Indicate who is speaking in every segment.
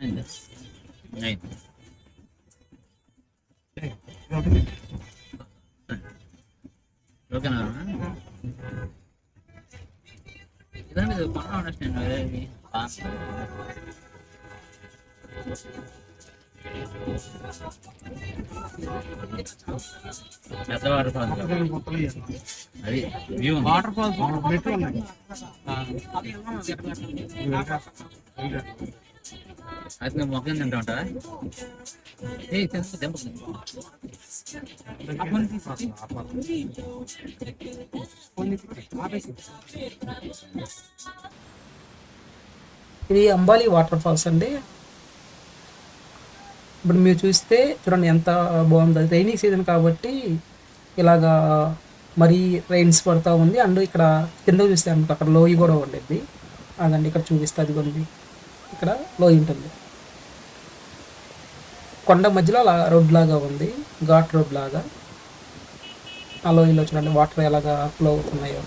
Speaker 1: అయింది అయింది. ఓకేనా ఇదండి ఇది కొన్న అండర్స్టాండ్ ఇది పెద్ద వాటర్ ఫాల్స్ అది వ్యూ వాటర్ ఫాల్స్ మెట్లు ఉన్నాయి. అయితే నువ్వు మొక్కలు తింటా ఉంటావా? ఏ తెంపుతుంది
Speaker 2: ఇది అంబాలి వాటర్ ఫాల్స్ అండి. ఇప్పుడు మీరు చూస్తే చూడండి ఎంత బాగుందో. రైనీ సీజన్ కాబట్టి ఇలాగా మరీ రైన్స్ పడుతూ ఉంది. అండ్ ఇక్కడ కింద చూస్తే అనుకో అక్కడ లోయ కూడా ఉండేది. అదండి ఇక్కడ చూపిస్తే అది ఉంది. ఇక్కడ లోయ ఉంటుంది. కొండ మధ్యలో అలా రోడ్ లాగా ఉంది, ఘాట్ రోడ్ లాగా. ఆ లోయలో చూడండి వాటర్ ఎలాగా ఫ్లో అవుతున్నాయో.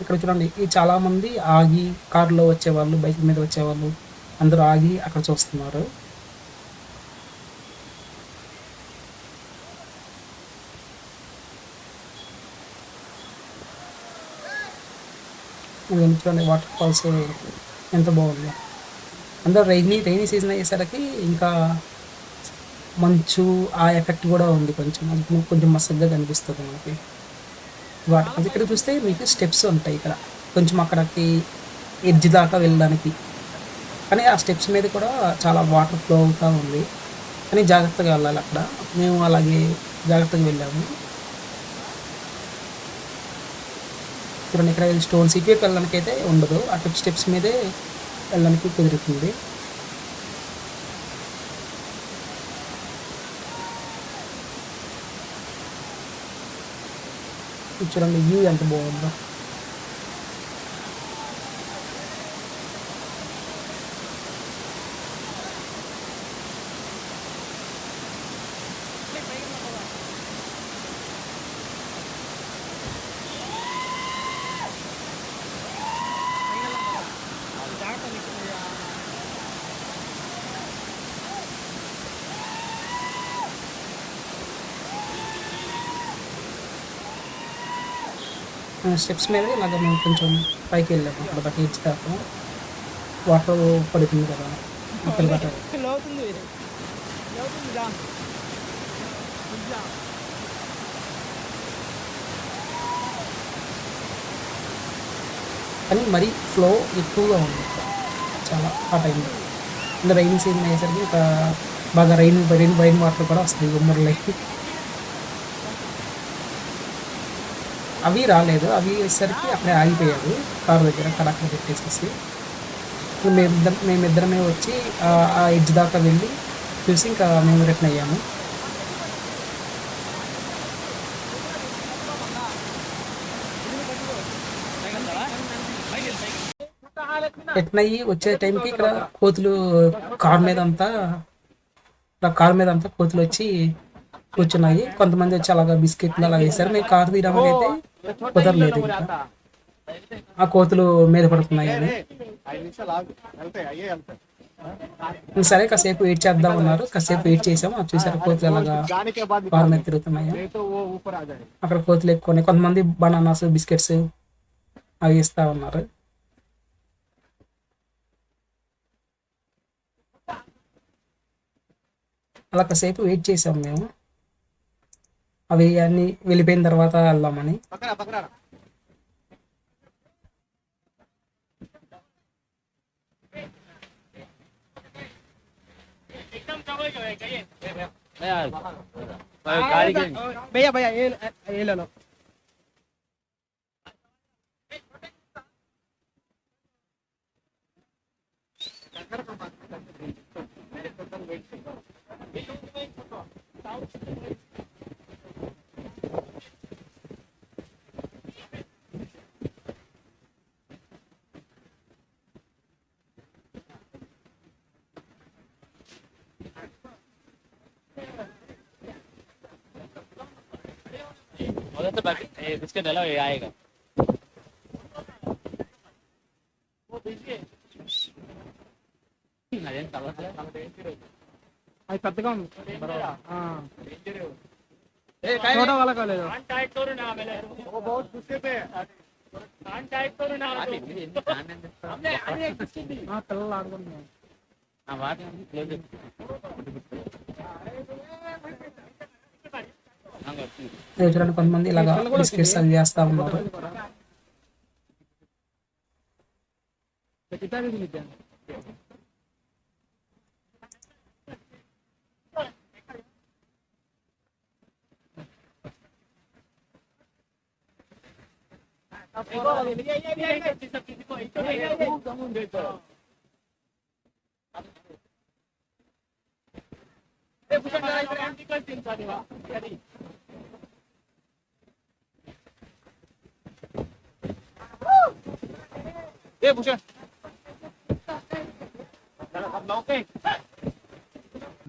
Speaker 2: ఇక్కడ చూడండి ఈ చాలామంది ఆగి కారులో వచ్చేవాళ్ళు, బైక్ మీద వచ్చేవాళ్ళు అందరూ ఆగి అక్కడ చూస్తున్నారు. చూడండి వాటర్ ఫాల్స్ ఎంత బాగుంది. అందరూ రైనీ సీజన్ అయ్యేసరికి ఇంకా మంచు ఆ ఎఫెక్ట్ కూడా ఉంది. కొంచెం మసగ్గా కనిపిస్తుంది మనకి వాటర్ ఫాల్స్. ఇక్కడ చూస్తే మీకు స్టెప్స్ ఉంటాయి. ఇక్కడ కొంచెం అక్కడికి ఎడ్జ్ దాకా వెళ్ళడానికి, కానీ ఆ స్టెప్స్ మీద కూడా చాలా వాటర్ ఫ్లో అవుతూ ఉంది. కానీ జాగ్రత్తగా వెళ్ళాలి. అక్కడ మేము అలాగే జాగ్రత్తగా వెళ్ళాము. చూడండి ఇక్కడ స్టోన్ సిటీకి వెళ్ళడానికి అయితే ఉండదు, అటు స్టెప్స్ మీదే వెళ్ళడానికి కుదురుతుంది. చూడండి వ్యూ ఎంత బాగుందో. స్టెప్స్ మీద ఇలాగ మేము కొంచెం పైకి వెళ్ళాము. అక్కడ బట్టి ఇచ్చి దాకా వాటర్ పడుతుంది కదా అక్కడ బట్ట. కానీ మరీ ఫ్లో ఎక్కువగా ఉంది చాలా ఆ టైంలో. ఇంకా రైన్ సీజన్ అయ్యేసరికి ఒక బాగా రైన్ వాటర్ కూడా వస్తాయి ఉమ్మర్లకి. అవి రాలేదు, అవి వచ్చేసరికి అక్కడే ఆగిపోయారు కారు దగ్గర. అక్కడ పెట్టేసేసి మేమిద్దరమే వచ్చి ఆ ఎడ్జ్ దాకా వెళ్ళి చూసి ఇంకా మేము రిటర్న్ అయ్యాము. రిటర్న్ అయ్యి వచ్చే టైంకి ఇక్కడ కోతులు కారు మీద అంతా కోతులు వచ్చి కూర్చున్నాయి. కొంతమంది వచ్చి అలాగా బిస్కెట్లు అలా వేశారు. మేము కారు తీయడానికి అయితే కుదరలేదు. ఇంకా ఆ కోతులు మీద పడుతున్నాయి అని సరే కాసేపు వెయిట్ చేద్దాం అన్నారు. కాసేపు వెయిట్ చేసాము. అది చూసారు కోతులు అలాగా కారు మీద తిరుగుతున్నాయి. అక్కడ కోతులు ఎక్కువ. కొంతమంది బనానాస్ బిస్కెట్స్ అవి ఇస్తా ఉన్నారు. అలా కాసేపు వెయిట్ చేసాం మేము. అవి అన్ని వెళ్ళిపోయిన తర్వాత వెళ్దామని.
Speaker 1: भैया भैया ये ले लो. बिस्किट डालो ये आएगा అదేం కలవట్లేదు
Speaker 2: అది పెద్దగా ఉంది చూడ వాళ్ళ కాలేదు పిల్లలు ఆడుకుంటున్నాం చూడండి కొంతమంది ఇలాగా బిస్కెట్స్ అవి చేస్తా ఉన్నారు.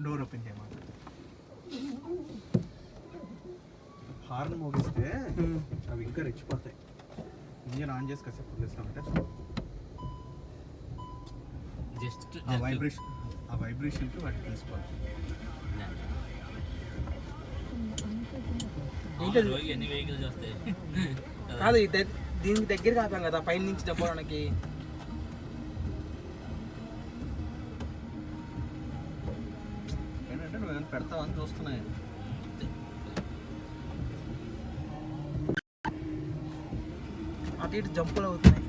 Speaker 3: డోర్ ఓపెన్ చేయమా. హార్న్ మోగిస్తే అవి ఇంకా రెచ్చిపోతాయి. ఇంజన్ ఆన్ చేసి కాసేపు వదిలేస్తామంటే
Speaker 1: జస్ట్
Speaker 3: ఆ వైబ్రేషన్కి వాటికి తీసుకోవాలి.
Speaker 1: ఎన్ని వెహికల్స్ వస్తాయి
Speaker 2: కాదు దీనికి దగ్గర కాపాం కదా పైన నుంచి డబ్బడానికి.
Speaker 3: ఏంటంటే నువ్వేమైనా పెడతావని చూస్తున్నాయి.
Speaker 2: అటు ఇటు జంపులు అవుతున్నాయి.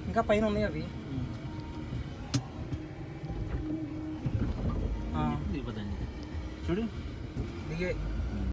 Speaker 2: ఇంకా పైన ఉన్నాయి అవి.
Speaker 3: చూడు
Speaker 2: దిగే